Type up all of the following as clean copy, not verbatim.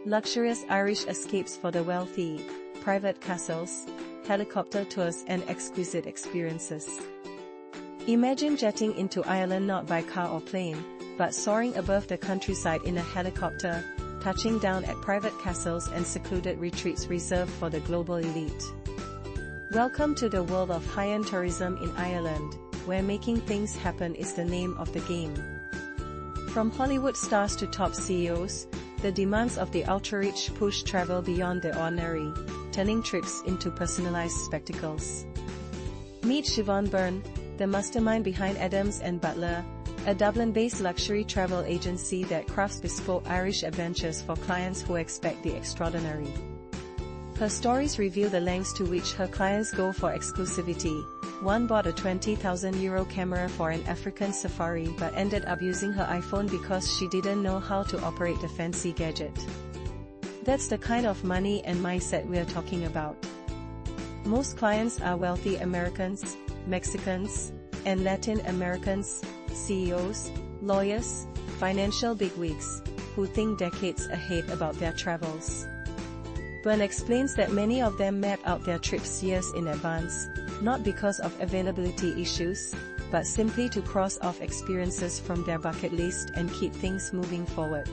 luxurious Irish escapes for the wealthy, private castles, helicopter tours and exquisite experiences. Imagine jetting into Ireland not by car or plane, but soaring above the countryside in a helicopter, touching down at private castles and secluded retreats reserved for the global elite. Welcome to the world of high-end tourism in Ireland, where making things happen is the name of the game. From Hollywood stars to top CEOs, the demands of the ultra-rich push travel beyond the ordinary, turning trips into personalized spectacles. Meet Siobhan Byrne, the mastermind behind Adams & Butler, a Dublin-based luxury travel agency that crafts bespoke Irish adventures for clients who expect the extraordinary. Her stories reveal the lengths to which her clients go for exclusivity. One bought a €20,000 camera for an African safari but ended up using her iPhone because she didn't know how to operate the fancy gadget. That's the kind of money and mindset we're talking about. Most clients are wealthy Americans, Mexicans, and Latin Americans, CEOs, lawyers, financial bigwigs, who think decades ahead about their travels. Byrne explains that many of them map out their trips years in advance, not because of availability issues, but simply to cross off experiences from their bucket list and keep things moving forward.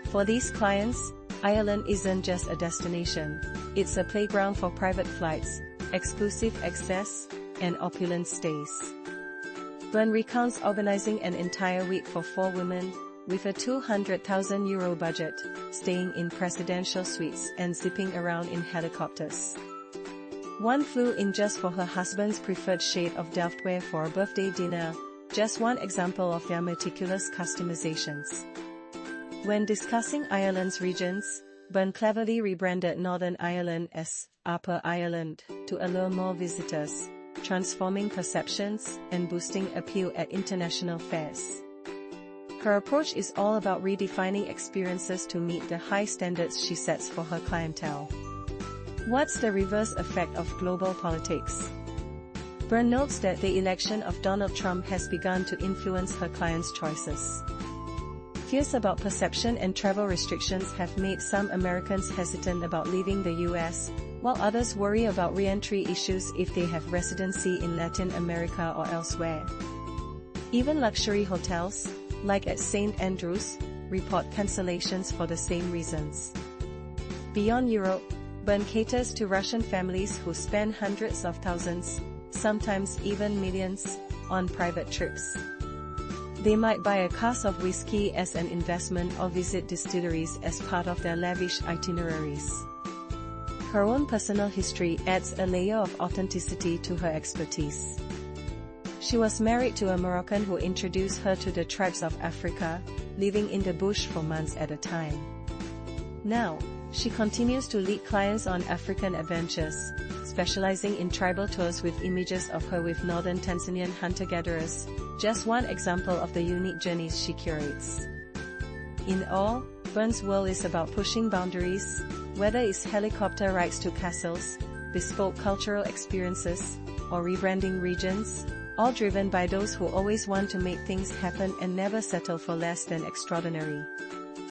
For these clients, Ireland isn't just a destination, it's a playground for private flights, exclusive access, and opulent stays. Byrne recounts organizing an entire week for 4 women, with a €200,000 budget, staying in presidential suites and zipping around in helicopters. One flew in just for her husband's preferred shade of Delftware for a birthday dinner, just one example of their meticulous customizations. When discussing Ireland's regions, Byrne cleverly rebranded Northern Ireland as Upper Ireland to allure more visitors, transforming perceptions and boosting appeal at international fairs. Her approach is all about redefining experiences to meet the high standards she sets for her clientele. What's the reverse effect of global politics? Byrne notes that the election of Donald Trump has begun to influence her clients' choices. Fears about perception and travel restrictions have made some Americans hesitant about leaving the US, while others worry about re-entry issues if they have residency in Latin America or elsewhere. Even luxury hotels, like at St. Andrews, report cancellations for the same reasons. Beyond Europe, Byrne caters to Russian families who spend hundreds of thousands, sometimes even millions, on private trips. They might buy a cask of whiskey as an investment or visit distilleries as part of their lavish itineraries. Her own personal history adds a layer of authenticity to her expertise. She was married to a Moroccan who introduced her to the tribes of Africa, living in the bush for months at a time. Now, she continues to lead clients on African adventures, specializing in tribal tours with images of her with northern Tanzanian hunter-gatherers, just one example of the unique journeys she curates. In all, Byrne's world is about pushing boundaries, whether it's helicopter rides to castles, bespoke cultural experiences, or rebranding regions, all driven by those who always want to make things happen and never settle for less than extraordinary.